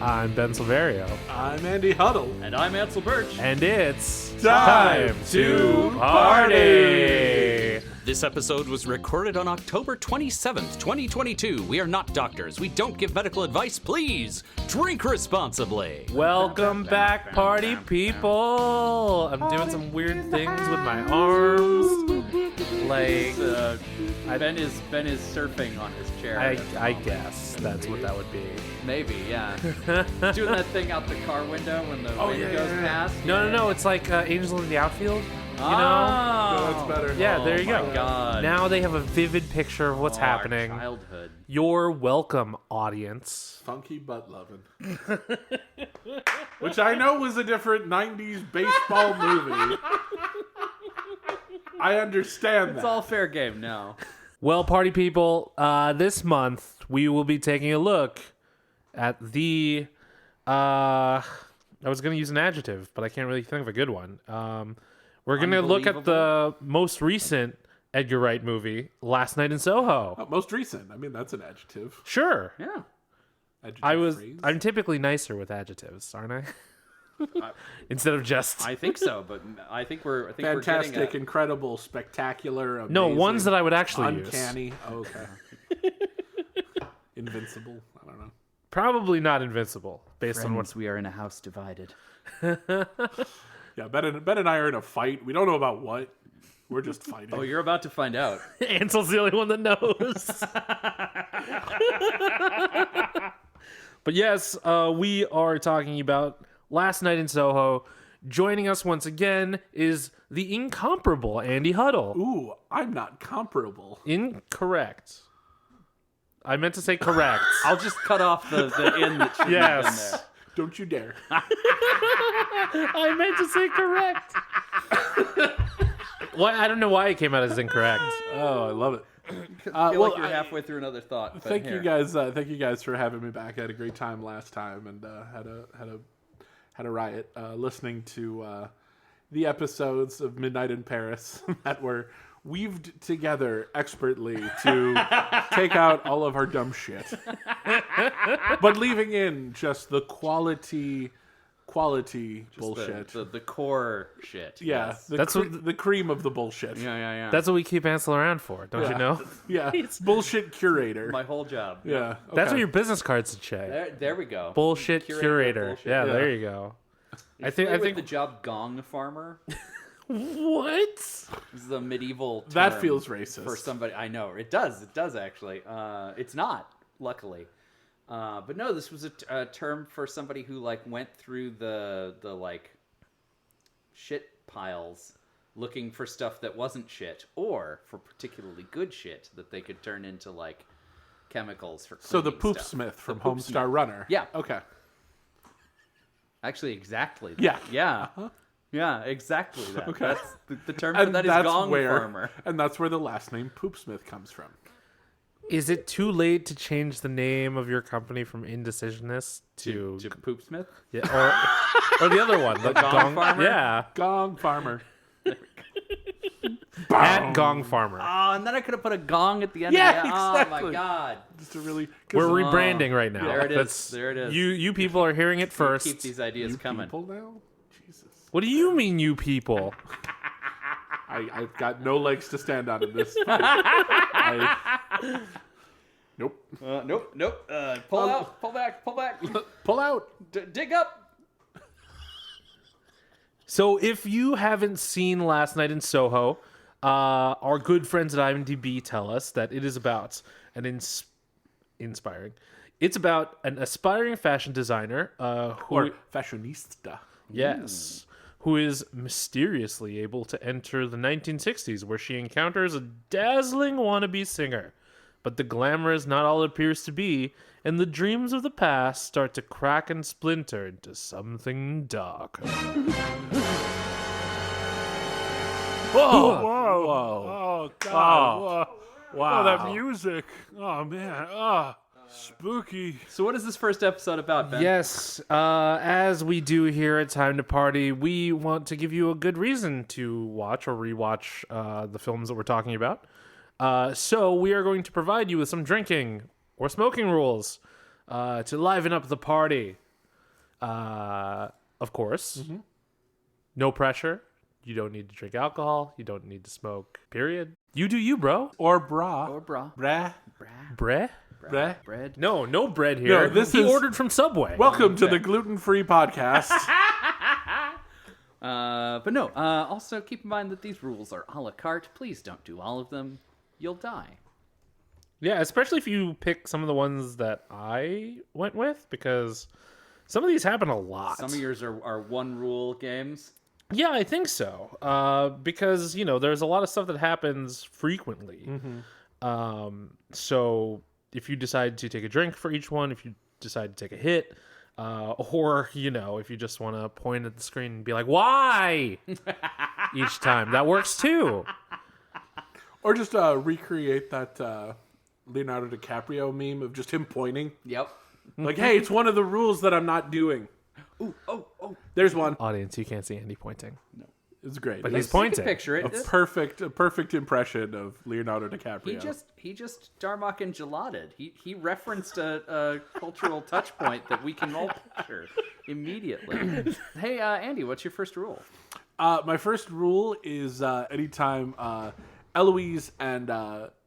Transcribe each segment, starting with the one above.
I'm Ben Silverio. I'm Andy Huttel. And I'm Ansel Birch. And it's Time to party! This episode was recorded on October 27th, 2022. We are not doctors. We don't give medical advice. Please drink responsibly. Welcome back, party people. I'm doing some weird things with my arms. Like, Ben is surfing on his chair. I guess that's what that would be. Maybe, yeah. Doing that thing out the car window when the wind goes past. No. It's like Angel in the Outfield. You know? No, that's better. Yeah, there you go. My God. Now they have a vivid picture of what's happening. Our childhood. You're welcome, audience. Funky butt lovin'. Which I know was a different 90s baseball movie. I understand that. It's all fair game now. Well, party people, this month we will be taking a look at the... I was going to use an adjective, but I can't really think of a good one. We're going to look at the most recent Edgar Wright movie, Last Night in Soho. Most recent. I mean, that's an adjective. Sure. Yeah. Adjective phrase. I'm typically nicer with adjectives, aren't I? Instead of just... I think so, but I think we're Fantastic, we're getting incredible, spectacular, amazing. No, ones that I would actually use. Uncanny. Oh, okay. Invincible. I don't know. Probably not invincible, based on Friends, we are in a house divided. Yeah, Ben and I are in a fight. We don't know about what. We're just fighting. Oh, you're about to find out. Ansel's the only one that knows. But yes, we are talking about Last Night in Soho. Joining us once again is the incomparable Andy Huttel. Ooh, I'm not comparable. Incorrect. I meant to say correct. I'll just cut off the in that should have been there. Don't you dare. I meant to say correct. Well, I don't know why it came out as incorrect. Oh, I love it. I feel like you're halfway through another thought. But Thank you guys for having me back. I had a great time last time and had a riot listening to the episodes of Midnight in Paris that were weaved together expertly to take out all of our dumb shit, but leaving in just the quality just bullshit, the core shit. Yeah, yes. the cream of the bullshit. Yeah. That's what we keep Ansel around for, don't you know? Yeah, it's bullshit curator. My whole job. Yeah, okay. That's what your business cards should say. There we go. Bullshit curator. Bullshit. Yeah, there you go. I think the job gong farmer. What? This is a medieval term That feels racist. For somebody. I know. It does actually. It's not, luckily. But no, this was a term for somebody who like went through the like shit piles looking for stuff that wasn't shit, or for particularly good shit that they could turn into like chemicals for cleaning So the poop stuff. smith from The poop Homestar Runner. Yeah. Okay. Actually, exactly that. Yeah. Yeah. Uh-huh. Yeah, exactly that. Okay. That's the term for that is gong farmer. And that's where the last name Poopsmith comes from. Is it too late to change the name of your company from Indecisionist to Poopsmith? yeah, or the other one, the Gong Farmer? Yeah, Gong Farmer. at Gong Farmer. Oh, and then I could have put a gong at the end Yeah, of it. exactly. Oh my god. Just a really... We're rebranding right now. There it is. There it is. You people are hearing it first. Keep these ideas coming. People now? Jesus. What do you mean, you people? I've got no legs to stand on in this fight. Nope. Nope. Pull out. Pull back. Pull out. Dig up. So if you haven't seen Last Night in Soho, our good friends at IMDb tell us that it is about inspiring. It's about an aspiring fashion designer Or fashionista. Yes. Who is mysteriously able to enter the 1960s, where she encounters a dazzling wannabe singer. But the glamour is not all it appears to be, and the dreams of the past start to crack and splinter into something darker. Whoa. Oh, God. Whoa. Wow. Oh, that music. Oh, man. Spooky. So what is this first episode about, Ben? Yes, as we do here at Time to Party, we want to give you a good reason to watch or rewatch the films that we're talking about. So we are going to provide you with some drinking or smoking rules to liven up the party. Of course. No pressure. You don't need to drink alcohol. You don't need to smoke, period. You do you, bro. Or bra. Or bra. Brah. Breh? Brah. Bread. No bread here. No, this he is- ordered from Subway. Welcome to the gluten-free podcast. But no, also keep in mind that these rules are a la carte. Please don't do all of them. You'll die. Yeah, especially if you pick some of the ones that I went with, because some of these happen a lot. Some of yours are one rule games. Yeah, I think so. Because, there's a lot of stuff that happens frequently. So if you decide to take a drink for each one, if you decide to take a hit, or, if you just want to point at the screen and be like, why? Each time. That works too. Or just recreate that Leonardo DiCaprio meme of just him pointing. Yep. Like, hey, it's one of the rules that I'm not doing. Ooh, oh. There's one. Audience, you can't see Andy pointing. It's great. But he's You can pointing. picture it. a perfect impression of Leonardo DiCaprio. He just Darmok and Gelatted. He referenced a cultural touch point that we can all picture immediately. Hey, Andy, what's your first rule? My first rule is anytime Eloise and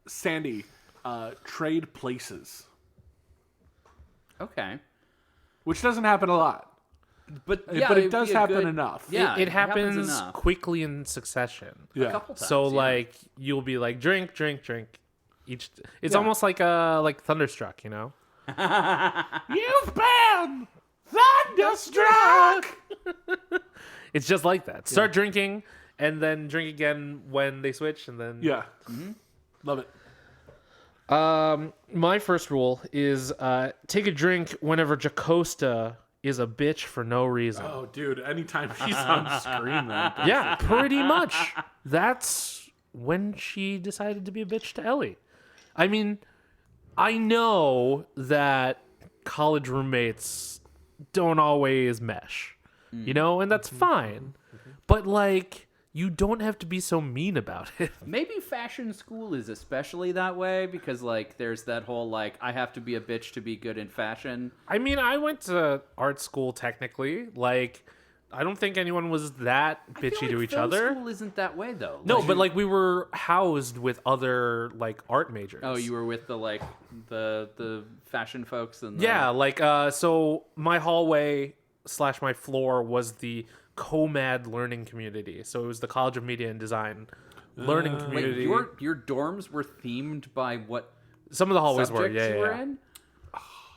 Sandy trade places, Okay. which doesn't happen a lot. But But it'd it does be a happen good- enough. Yeah, It happens enough. quickly in succession. Yeah. A couple times. So yeah. like you'll be like drink each. It's Yeah. almost like Thunderstruck, You've been thunderstruck. It's just like that. Start drinking and then drink again when they switch, and then Yeah. Love it. My first rule is take a drink whenever Jacosta is a bitch for no reason. Oh, dude, anytime she's on screen, then. Yeah, pretty much. That's when she decided to be a bitch to Ellie. I mean, I know that college roommates don't always mesh, and that's fine. But, you don't have to be so mean about it. Maybe fashion school is especially that way because there's that whole I have to be a bitch to be good in fashion. I mean, I went to art school technically. I don't think anyone was that I feel bitchy like to each film other. School isn't that way though. No, but we were housed with other art majors. Oh, you were with the fashion folks and so my hallway / my floor was the COMAD learning community. So it was the College of Media and Design learning Wait, community. your dorms were themed by what Some of the hallways were, subjects you were yeah. in?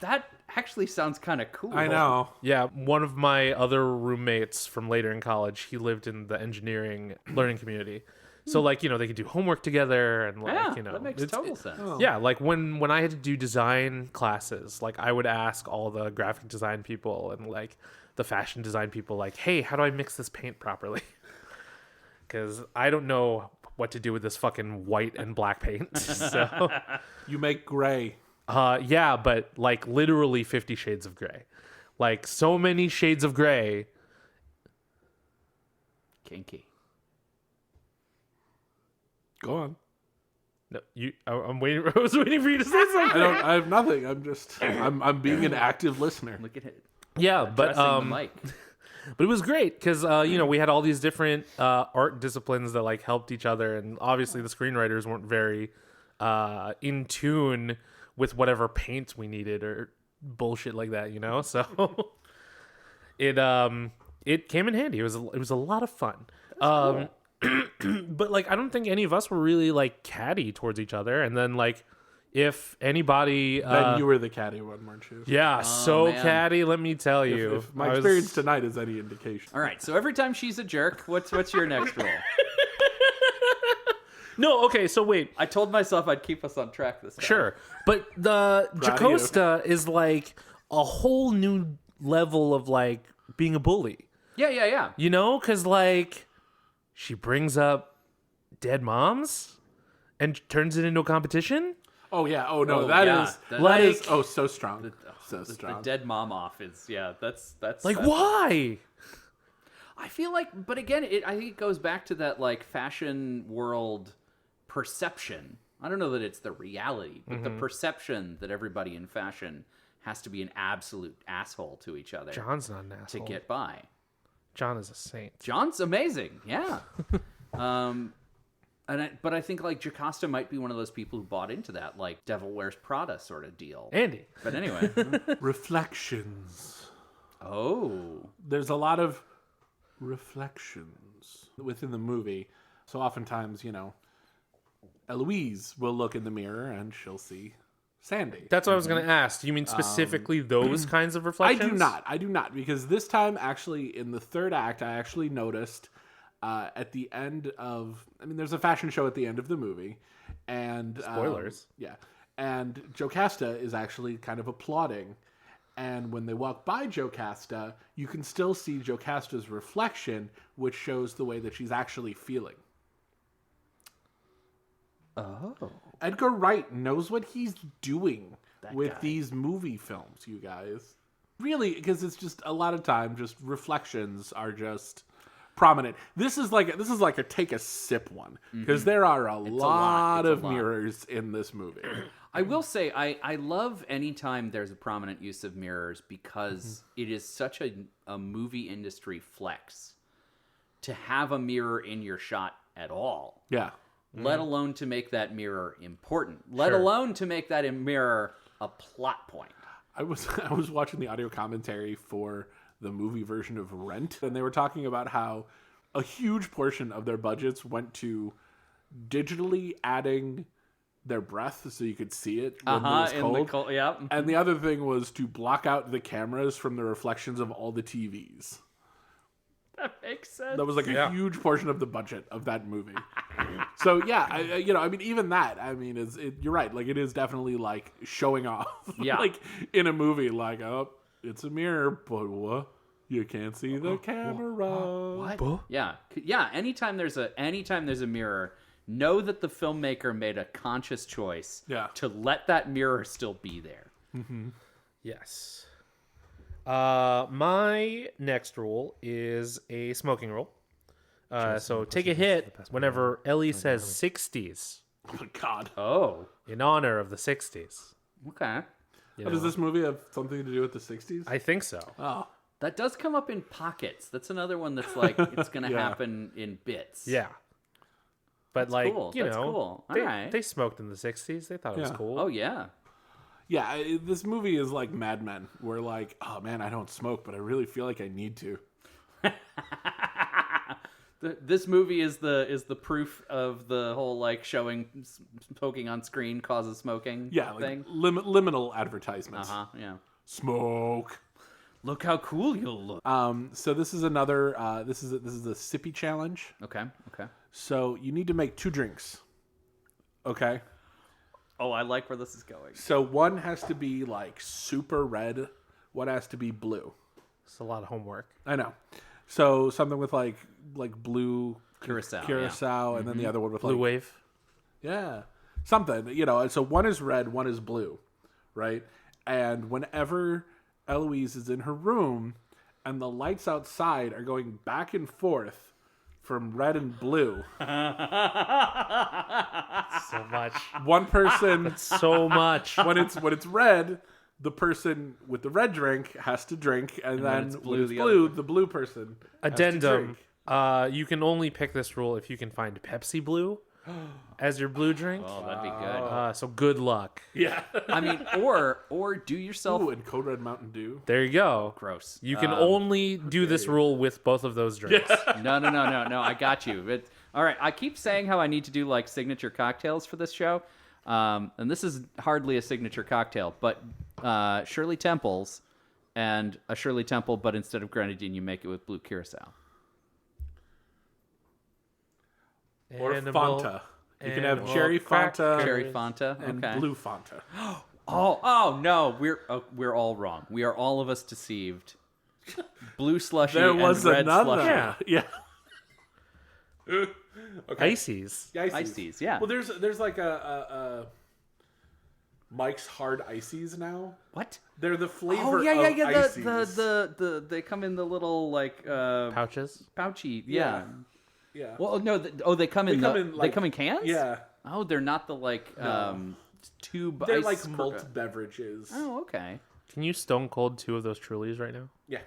That actually sounds kind of cool. I know. Yeah, one of my other roommates from later in college, he lived in the engineering learning community. So they could do homework together and Yeah, that makes it's- total sense. Yeah, when I had to do design classes, I would ask all the graphic design people and the fashion design people, hey, how do I mix this paint properly? Because I don't know what to do with this fucking white and black paint. So, You make gray. yeah, but literally 50 shades of gray. So many shades of gray. Kinky. Go on. No, I'm waiting. I was waiting for you to say something. I have nothing. I'm being an active listener. Look at it. Yeah, but Pressing the mic. But it was great because we had all these different art disciplines that helped each other, and obviously the screenwriters weren't very in tune with whatever paint we needed or bullshit like that, So it came in handy. It was a lot of fun. Cool. But I don't think any of us were really catty towards each other, and then if anybody Then you were the catty one, weren't you? yeah, so man. catty, let me tell you. If my I was- experience tonight is any indication. All right, so every time she's a jerk, what's your next rule? No, okay, so wait. I told myself I'd keep us on track this time. Sure. But the Proud of you. Jacosta is a whole new level of being a bully. Yeah. Because she brings up dead moms and turns it into a competition. Oh yeah. Oh no. Oh, that yeah. is That- so strong. So The strong. dead mom off is that's Why? I feel but again, I think it goes back to that fashion world perception. I don't know that it's the reality, but the perception that everybody in fashion has to be an absolute asshole to each other John's not an to asshole. get by. John is a saint. John's amazing, yeah. But I think like Jocasta might be one of those people who bought into that like Devil Wears Prada sort of deal. Andy. But anyway, Reflections. oh, There's a lot of reflections within the movie. So oftentimes, Eloise will look in the mirror and she'll see Sandy. That's what I was going to ask. Do you mean specifically those kinds of reflections? I do not, because this time, actually, in the third act, I actually noticed at the end of, there's a fashion show at the end of the movie, and Spoilers. Yeah, and Jocasta is actually kind of applauding, and when they walk by Jocasta, you can still see Jocasta's reflection, which shows the way that she's actually feeling. oh, Edgar Wright knows what he's doing with guy. these movie films, you guys. Really, because it's just a lot of time, just reflections are just prominent. This is like a take a sip one, because there are a lot of mirrors in this movie. I will say I love anytime there's a prominent use of mirrors because it is such a movie industry flex to have a mirror in your shot at all. Yeah. Let alone to make that mirror important. Let alone to make that mirror a plot point. I was watching the audio commentary for the movie version of Rent, and they were talking about how a huge portion of their budgets went to digitally adding their breath so you could see it when it was cold. Yeah. And the other thing was to block out the cameras from the reflections of all the TVs. That makes sense. That was like a huge portion of the budget of that movie. So yeah, even that, you're right. Like it is definitely like showing off. Yeah. Like in a movie, like, oh, it's a mirror, but what? You can't see the camera. What? Yeah. Yeah. Anytime there's a mirror, know that the filmmaker made a conscious choice to let that mirror still be there. Mm-hmm. Yes. My next rule is a smoking rule. So take a hit whenever Ellie says 60s Oh my god. Oh. in honor of the 60s. Okay. Does this movie have something to do with the 60s? I think so. Oh. That does come up in pockets. That's another one that's like it's going to Yeah. happen in bits. Yeah. But That's cool. That's cool. All they, right. they smoked in the 60s. They thought it was Yeah. cool. Oh yeah. Yeah, this movie is like Mad Men, where like, oh man, I don't smoke, but I really feel like I need to. This movie is the proof of the whole like showing smoking on screen causes smoking Yeah, like thing. liminal advertisements. Yeah. Smoke. Look how cool you'll look. So this is another. This is a sippy challenge. Okay. So you need to make 2 drinks. Okay. Oh, I like where this is going. So one has to be like super red. One has to be blue. It's a lot of homework. I know. So something with like blue Curacao, and then the other one with Blue like Wave. yeah, something. So one is red, one is blue, right? And whenever Eloise is in her room, and the lights outside are going back and forth from red and blue, So much. one person So much. when it's red, the person with the red drink has to drink, and then it's when blue, it's the blue, the blue person has to Addendum. drink. You can only pick this rule if you can find Pepsi Blue as your blue drink. Oh, that'd be good. So good luck. Yeah. I mean, or do yourself. Ooh, and Code Red Mountain Dew. There you go. Gross. You can only do this rule with both of those drinks. No. I got you. All right. I keep saying how I need to do like signature cocktails for this show, and this is hardly a signature cocktail, but Shirley Temple's and a Shirley Temple, but instead of grenadine, you make it with blue curacao. Or Animal- Fanta. You can have animal cherry crackers. Fanta Cherry Fanta. and Okay. blue Fanta. Oh no, we're all wrong. We are all of us deceived. Blue slushy There and was red another. slushy. Yeah. Okay. Ices. Ices. Ices, yeah. Well, there's like a Mike's Hard Ices now. What? They're the flavor Oh of yeah. Ices. The they come in the little like Pouches. pouchy. Yeah. Yeah. Well, no. They come in. They come in cans. Yeah. Oh, they're not the like tube. They're ice like malt beverages. Oh, okay. Can you stone cold 2 of those Trulies right now Yeah.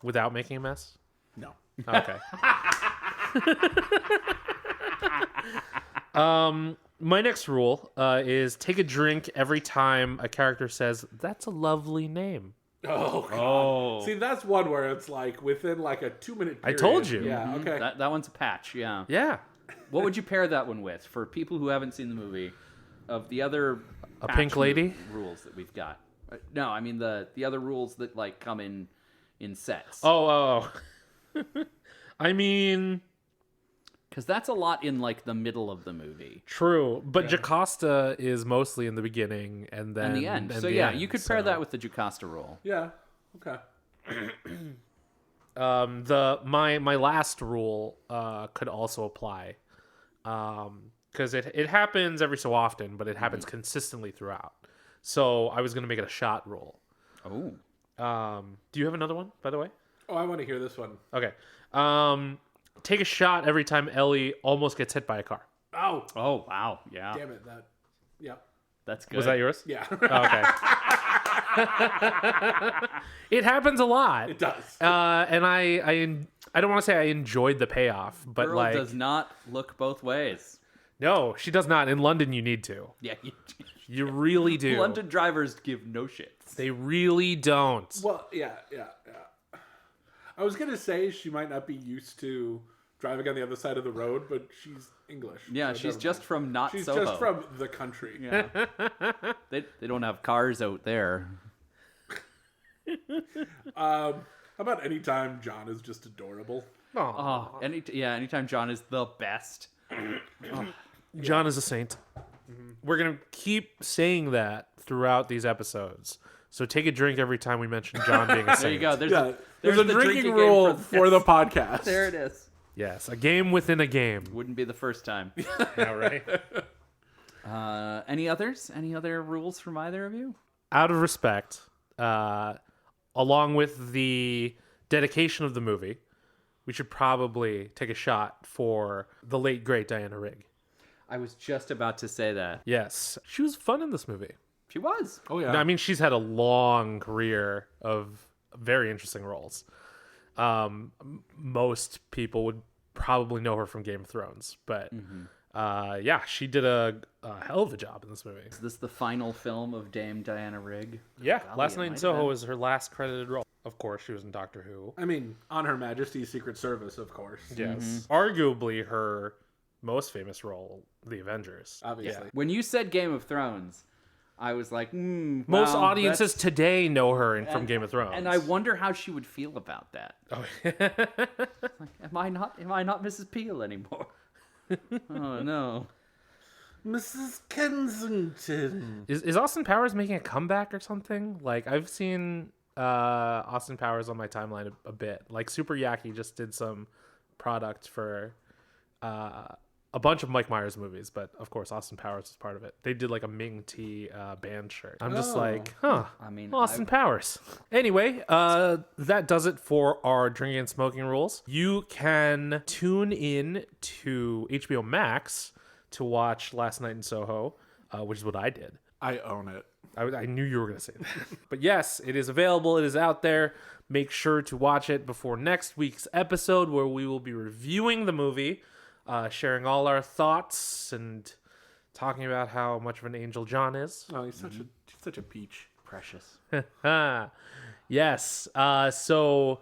without making a mess? No. Okay. My next rule is take a drink every time a character says, "That's a lovely name." Oh, God. Oh. See, that's one where it's like within like a 2-minute I period. told you. Yeah, okay. That one's a patch, yeah. Yeah. What would you pair that one with for people who haven't seen the movie? Of the other A patch pink lady? rules that we've got. No, I mean the other rules that like come in sets. Oh. I mean, Because that's a lot in like the middle of the movie true, but Jocasta is mostly in the beginning and then and the end. and So the yeah, end, you could pair so. that with the Jocasta rule. Yeah, okay. My last rule could also apply, because it happens every so often, but it happens consistently throughout. So I was gonna make it a shot rule. Oh. Do you have another one, by the way? Oh, I want to hear this one. Okay. Take a shot every time Ellie almost gets hit by a car. Oh, Oh wow, yeah, damn it. Yep. that's good. Was that yours? Yeah. Oh, okay. It happens a lot. It does. And I don't want to say I enjoyed the payoff, but Girl like does not look both ways. no, she does not. In London, you need to. Yeah, You really do. London drivers give no shits. They really don't. Well, yeah. I was going to say she might not be used to driving on the other side of the road, but she's English. Yeah, so she's never just mind. from not She's Soho. just from the country. Yeah. they don't have cars out there. How about anytime John is just adorable? Aw. Oh, anytime John is the best. John is a saint. We're going to keep saying that throughout these episodes. So take a drink every time we mention John being a saint. There you go. There's Yeah, there's a the drinking game rule for the podcast. There it is. Yes, a game within a game. Wouldn't be the first time. Yeah, right. Any others? Any other rules from either of you? Out of respect, along with the dedication of the movie, we should probably take a shot for the late, great Diana Rigg. I was just about to say that. Yes, she was fun in this movie. She was. Oh, yeah. I mean, she's had a long career of very interesting roles. Most people would probably know her from Game of Thrones, but yeah, she did a hell of a job in this movie. Is this the final film of Dame Diana Rigg? Yeah, Golly, Last it Night in might Soho have been. was her last credited role. Of course, she was in Doctor Who. I mean, on Her Majesty's Secret Service, of course. Yes, arguably her most famous role, The Avengers. Obviously. When you said Game of Thrones, I was like, Most well, audiences that's- today know her from Game of Thrones. And I wonder how she would feel about that. Oh, Am I not Mrs. Peel anymore? Oh no. Mrs. Kensington. is Austin Powers making a comeback or something? Like, I've seen Austin Powers on my timeline a bit. Like, Super Yaki just did some product for a bunch of Mike Myers movies, but of course Austin Powers was part of it. They did like a Ming T band shirt. I'm just like, huh. I mean, Austin Powers. Anyway, that does it for our drinking and smoking rules. You can tune in to HBO Max to watch Last Night in Soho, which is what I did. I own it. I knew you were going to say that. But yes, it is available. It is out there. Make sure to watch it before next week's episode, where we will be reviewing the movie, sharing all our thoughts and talking about how much of an angel John is. Oh, he's such a peach. precious. Yes. So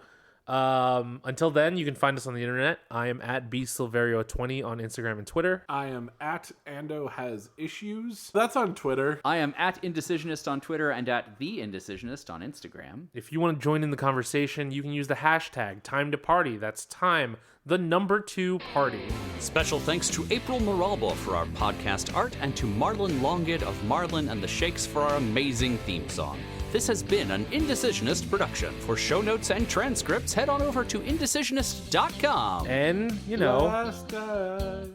until then, you can find us on the internet. I am at bsilverio20 on Instagram and Twitter. I am at Ando Has Issues. That's on Twitter. I am at Indecisionist on Twitter and at The Indecisionist on Instagram. If you want to join in the conversation, you can use the hashtag #TimeToParty. That's time, the number 2 party. Special thanks to April Moralba for our podcast art and to Marlon Longid of Marlon and the Shakes for our amazing theme song. This has been an Indecisionist production. For show notes and transcripts, head on over to indecisionist.com. And, you know, Last night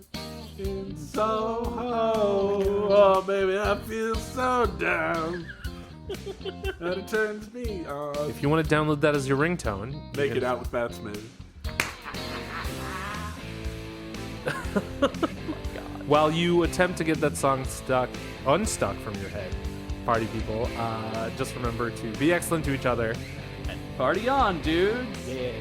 in Soho. Oh, baby, I feel so down. And it turns me on. if you want to download that as your ringtone, you Make can- it out with Batsman. while you attempt to get that song stuck unstuck from your head, party people, just remember to be excellent to each other. Party on, dude. Yeah.